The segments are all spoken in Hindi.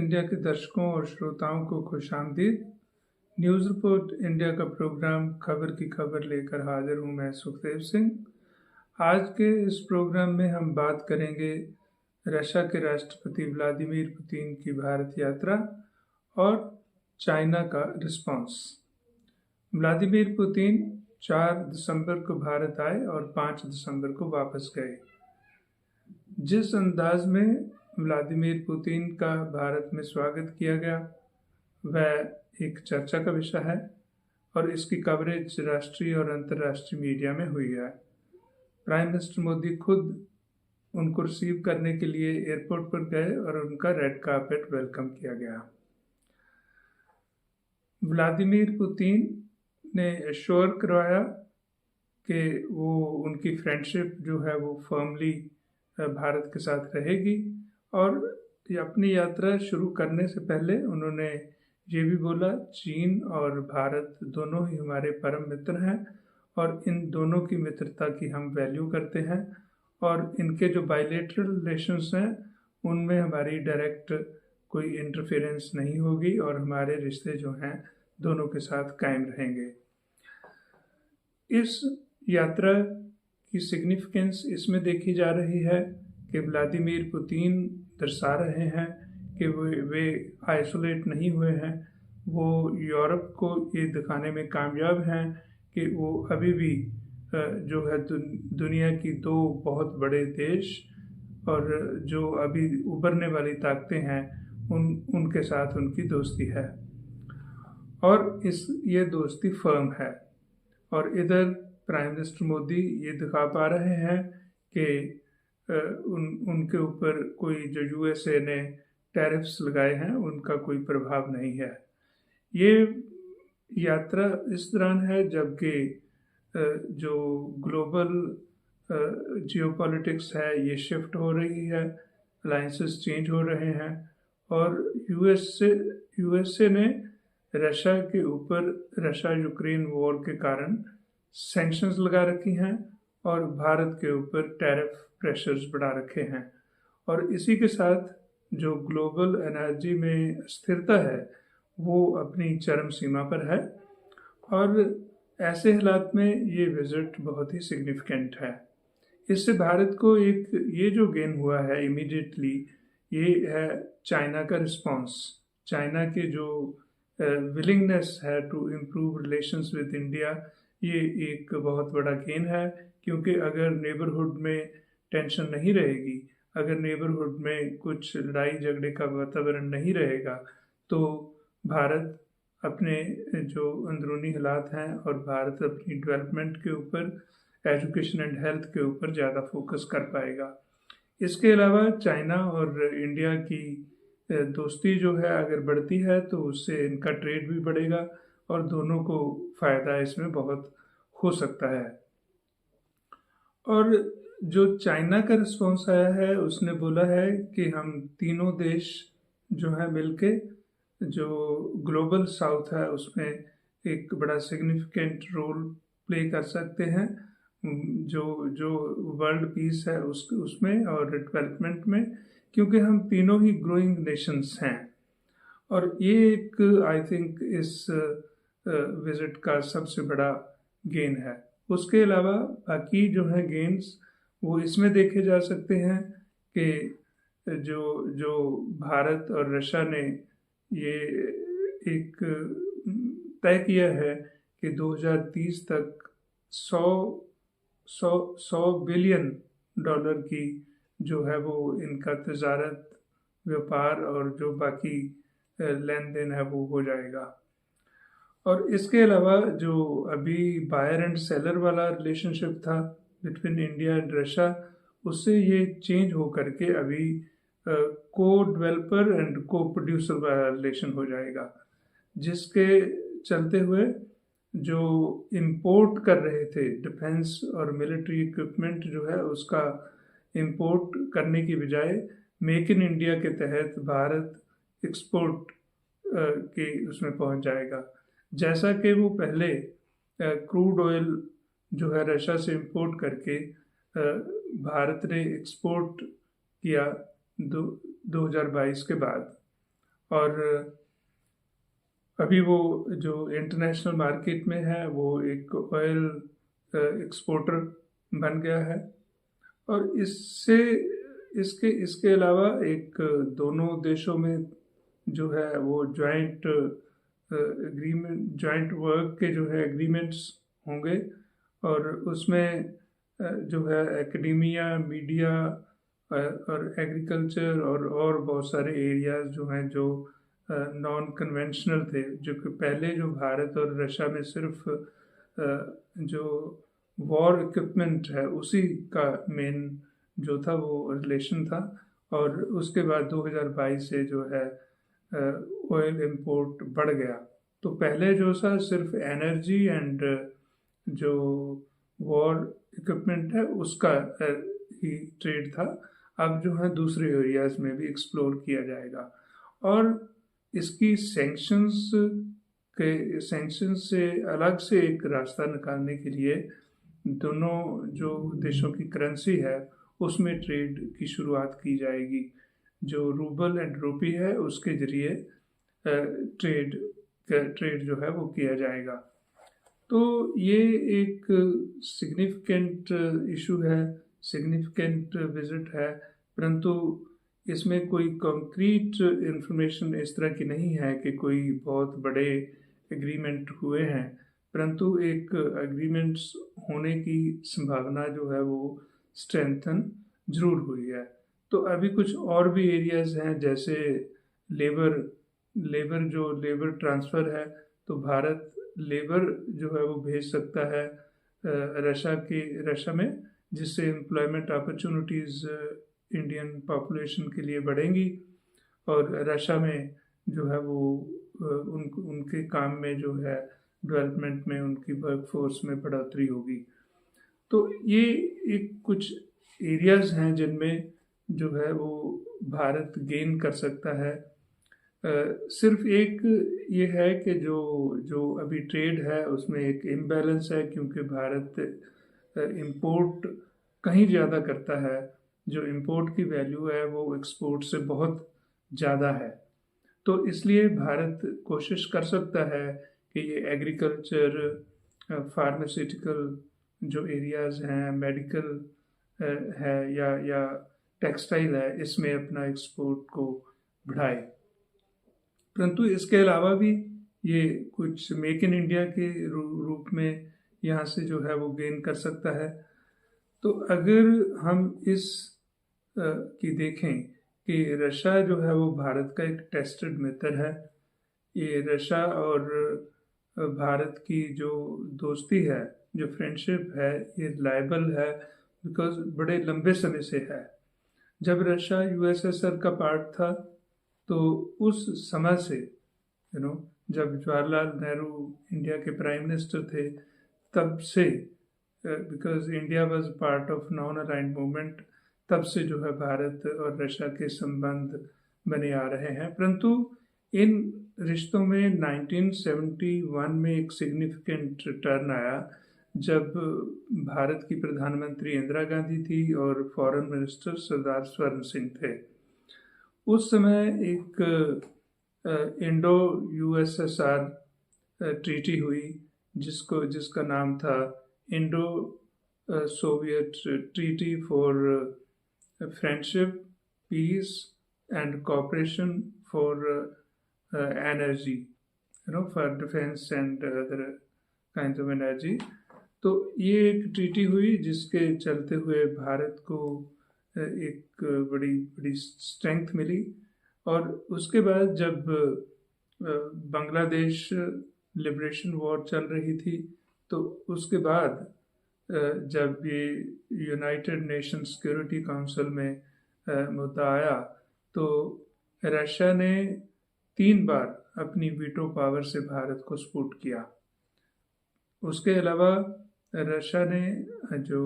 इंडिया के दर्शकों और श्रोताओं को खुशामदीद। न्यूज़ रिपोर्ट इंडिया का प्रोग्राम खबर की खबर लेकर हाजिर हूँ मैं सुखदेव सिंह। आज के इस प्रोग्राम में हम बात करेंगे रशिया के राष्ट्रपति व्लादिमीर पुतिन की भारत यात्रा और चाइना का रिस्पांस। व्लादिमीर पुतिन 4 दिसंबर को भारत आए और 5 दिसंबर को वापस गए। जिस अंदाज में व्लादिमीर पुतिन का भारत में स्वागत किया गया वह एक चर्चा का विषय है और इसकी कवरेज राष्ट्रीय और अंतर्राष्ट्रीय मीडिया में हुई है। प्राइम मिनिस्टर मोदी खुद उनको रिसीव करने के लिए एयरपोर्ट पर गए और उनका रेड कार्पेट वेलकम किया गया। व्लादिमीर पुतिन ने एश्योर करवाया कि वो उनकी फ्रेंडशिप जो है वो फर्मली भारत के साथ रहेगी और अपनी यात्रा शुरू करने से पहले उन्होंने ये भी बोला चीन और भारत दोनों ही हमारे परम मित्र हैं और इन दोनों की मित्रता की हम वैल्यू करते हैं और इनके जो बायलैटरल रिलेशंस हैं उनमें हमारी डायरेक्ट कोई इंटरफेरेंस नहीं होगी और हमारे रिश्ते जो हैं दोनों के साथ कायम रहेंगे। इस यात्रा की सिग्निफिकेंस इसमें देखी जा रही है कि व्लादिमीर पुतिन दर्शा रहे हैं कि वे आइसोलेट नहीं हुए हैं। वो यूरोप को ये दिखाने में कामयाब हैं कि वो अभी भी जो है दुनिया की 2 बहुत बड़े देश और जो अभी उभरने वाली ताकतें हैं उनके साथ उनकी दोस्ती है और ये दोस्ती फर्म है। और इधर प्राइम मिनिस्टर मोदी ये दिखा पा रहे हैं कि उनके ऊपर कोई जो यूएसए ने टैरिफ्स लगाए हैं उनका कोई प्रभाव नहीं है। ये यात्रा इस दौरान है जबकि जो ग्लोबल जियोपॉलिटिक्स है ये शिफ्ट हो रही है, अलायंसेस चेंज हो रहे हैं और यूएसए ने रशिया के ऊपर रशिया यूक्रेन वॉर के कारण सैंक्शंस लगा रखी हैं और भारत के ऊपर टैरिफ प्रेशर्स बढ़ा रखे हैं और इसी के साथ जो ग्लोबल एनर्जी में स्थिरता है वो अपनी चरम सीमा पर है और ऐसे हालात में ये विजिट बहुत ही सिग्निफिकेंट है। इससे भारत को एक ये जो गेन हुआ है इमीडिएटली ये है चाइना का रिस्पांस। चाइना के जो विलिंगनेस है to improve relations with India ये एक बहुत बड़ा गेन है क्योंकि अगर नेबरहुड में टेंशन नहीं रहेगी, अगर नेबरहुड में कुछ लड़ाई झगड़े का वातावरण नहीं रहेगा तो भारत अपने जो अंदरूनी हालात हैं और भारत अपनी डेवलपमेंट के ऊपर एजुकेशन एंड हेल्थ के ऊपर ज़्यादा फोकस कर पाएगा। इसके अलावा चाइना और इंडिया की दोस्ती जो है अगर बढ़ती है तो उससे इनका ट्रेड भी बढ़ेगा और दोनों को फ़ायदा इसमें बहुत हो सकता है। और जो चाइना का रिस्पॉन्स आया है उसने बोला है कि हम तीनों देश जो है मिलके जो ग्लोबल साउथ है उसमें एक बड़ा सिग्निफिकेंट रोल प्ले कर सकते हैं जो वर्ल्ड पीस है उसमें और डेवलपमेंट में, क्योंकि हम तीनों ही ग्रोइंग नेशंस हैं और ये एक आई थिंक इस विजिट का सबसे बड़ा गेन है। उसके अलावा बाकी जो है गेन्स वो इसमें देखे जा सकते हैं कि जो भारत और रशिया ने ये एक तय किया है कि 2030 तक 100 बिलियन डॉलर की जो है वो इनका तजारत व्यापार और जो बाकी लेन देन है वो हो जाएगा। और इसके अलावा जो अभी बायर एंड सेलर वाला रिलेशनशिप था बिटवीन इंडिया एंड रशिया उससे ये चेंज हो करके अभी को डेवलपर एंड को प्रोड्यूसर वाला रिलेशन हो जाएगा, जिसके चलते हुए जो इंपोर्ट कर रहे थे डिफेंस और मिलिट्री इक्विपमेंट जो है उसका इंपोर्ट करने की बजाय मेक इन इंडिया के तहत भारत एक्सपोर्ट के उसमें पहुंच जाएगा। जैसा कि वो पहले क्रूड ऑयल जो है रशिया से इंपोर्ट करके भारत ने एक्सपोर्ट किया 2022 के बाद और अभी वो जो इंटरनेशनल मार्केट में है वो एक ऑयल एक्सपोर्टर बन गया है। और इससे इसके इसके अलावा एक दोनों देशों में जो है वो जॉइंट वर्क के जो है एग्रीमेंट्स होंगे। और उसमें जो है एकेडेमिया, मीडिया और एग्रीकल्चर और बहुत सारे एरियाज जो हैं जो नॉन कन्वेंशनल थे, जो कि पहले जो भारत और रशिया में सिर्फ जो वॉर इक्विपमेंट है उसी का मेन जो था वो रिलेशन था। और उसके बाद 2022 से जो है ऑयल इंपोर्ट बढ़ गया। तो पहले जो था सिर्फ एनर्जी एंड जो वॉर इक्विपमेंट है उसका ही ट्रेड था। अब जो है दूसरे एरियाज में भी एक्सप्लोर किया जाएगा। और इसकी सैंक्शंस से अलग से एक रास्ता निकालने के लिए दोनों जो देशों की करेंसी है उसमें ट्रेड की शुरुआत की जाएगी। जो रूबल एंड रुपी है उसके जरिए ट्रेड जो है वो किया जाएगा। तो ये एक सिग्निफिकेंट इशू है, सिग्निफिकेंट विजिट है, परंतु इसमें कोई कंक्रीट इंफॉर्मेशन इस तरह की नहीं है कि कोई बहुत बड़े एग्रीमेंट हुए हैं, परंतु एक एग्रीमेंट्स होने की संभावना जो है वो स्ट्रेंथन जरूर हुई है। तो अभी कुछ और भी एरियाज हैं, जैसे लेबर ट्रांसफ़र है, तो भारत लेबर जो है वो भेज सकता है रशिया में, जिससे एम्प्लॉयमेंट अपॉर्चुनिटीज़ इंडियन पॉपुलेशन के लिए बढ़ेंगी और रशिया में जो है वो उनके काम में जो है डेवलपमेंट में उनकी वर्कफोर्स में बढ़ोतरी होगी। तो ये एक कुछ एरियाज हैं जिनमें जो है वो भारत गेन कर सकता है। सिर्फ एक ये है कि जो अभी ट्रेड है उसमें एक इम्बैलेंस है, क्योंकि भारत इंपोर्ट कहीं ज़्यादा करता है। जो इंपोर्ट की वैल्यू है वो एक्सपोर्ट से बहुत ज़्यादा है। तो इसलिए भारत कोशिश कर सकता है कि ये एग्रीकल्चर, फार्मास्यूटिकल जो एरियाज़ हैं, मेडिकल है या टेक्सटाइल है, इसमें अपना एक्सपोर्ट को बढ़ाए। परंतु इसके अलावा भी ये कुछ मेक इन इंडिया के रूप में यहाँ से जो है वो गेन कर सकता है। तो अगर हम इस की देखें कि रशिया जो है वो भारत का एक टेस्टेड मित्र है। ये रशिया और भारत की जो दोस्ती है, जो फ्रेंडशिप है, ये रिलायबल है बिकॉज बड़े लंबे समय से है। जब रशिया यूएसएसआर का पार्ट था तो उस समय से जब जवाहरलाल नेहरू इंडिया के प्राइम मिनिस्टर थे तब से, because India was part of non aligned movement, तब से जो है भारत और रशिया के संबंध बने आ रहे हैं। परंतु इन रिश्तों में 1971 में एक सिग्निफिकेंट टर्न आया जब भारत की प्रधानमंत्री इंदिरा गांधी थी और फॉरेन मिनिस्टर सरदार स्वर्ण सिंह थे। उस समय एक इंडो यूएसएसआर ट्रीटी हुई जिसका नाम था Indo Soviet treaty for friendship, peace and cooperation for energy, for defence and other kind of energy. तो ये एक ट्रीटी हुई जिसके चलते हुए भारत को एक बड़ी स्ट्रेंथ मिली। और उसके बाद जब बांग्लादेश लिबरेशन वॉर चल रही थी तो उसके बाद जब ये यूनाइटेड नेशन सिक्योरिटी काउंसिल में मुद्दा आया तो रशिया ने 3 बार अपनी वीटो पावर से भारत को सपोर्ट किया। उसके अलावा रशिया ने जो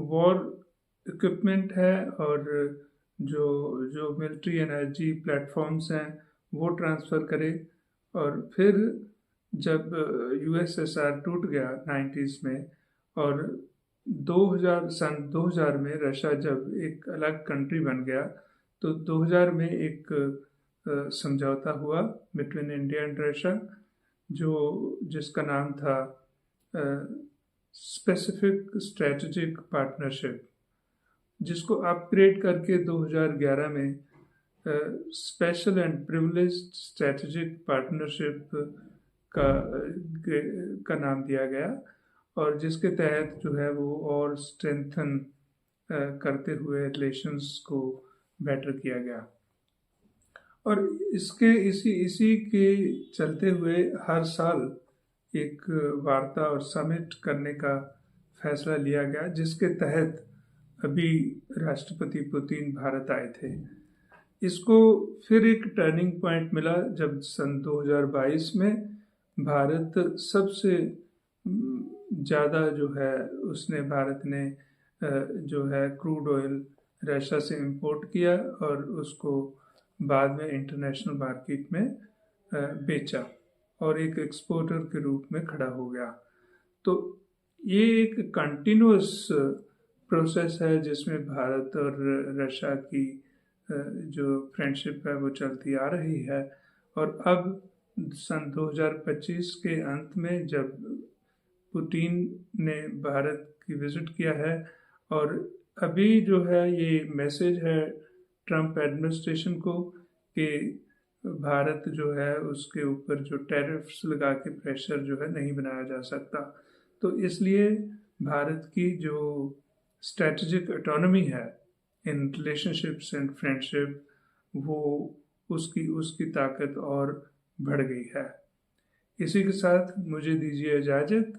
वॉर इक्विपमेंट है और जो मिलिट्री एनर्जी प्लेटफॉर्म्स हैं वो ट्रांसफ़र करे। और फिर जब यूएसएसआर टूट गया 90s में और सन 2000 में रशिया जब एक अलग कंट्री बन गया, तो 2000 में एक समझौता हुआ बिटवीन इंडिया एंड रशिया, जिसका नाम था स्पेसिफिक स्ट्रेटेजिक पार्टनरशिप, जिसको अपग्रेड करके 2011 में special and privileged strategic partnership का नाम दिया गया, और जिसके तहत जो है वो और स्ट्रेंथन करते हुए रिलेशंस को बेटर किया गया। और इसी के चलते हुए हर साल एक वार्ता और समिट करने का फैसला लिया गया, जिसके तहत अभी राष्ट्रपति पुतिन भारत आए थे। इसको फिर एक टर्निंग पॉइंट मिला जब सन 2022 में भारत सबसे ज़्यादा जो है भारत ने जो है क्रूड ऑयल रशिया से इंपोर्ट किया और उसको बाद में इंटरनेशनल मार्केट में बेचा और एक एक्सपोर्टर के रूप में खड़ा हो गया। तो ये एक कंटिन्यूअस प्रोसेस है जिसमें भारत और रशिया की जो फ्रेंडशिप है वो चलती आ रही है। और अब सन 2025 के अंत में जब पुतिन ने भारत की विजिट किया है, और अभी जो है ये मैसेज है ट्रम्प एडमिनिस्ट्रेशन को कि भारत जो है उसके ऊपर जो टैरिफ्स लगा के प्रेशर जो है नहीं बनाया जा सकता। तो इसलिए भारत की जो स्ट्रेटेजिक ऑटोनॉमी है इन रिलेशनशिप्स एंड फ्रेंडशिप, वो उसकी ताकत और बढ़ गई है। इसी के साथ मुझे दीजिए इजाज़त।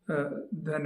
धन्यवाद।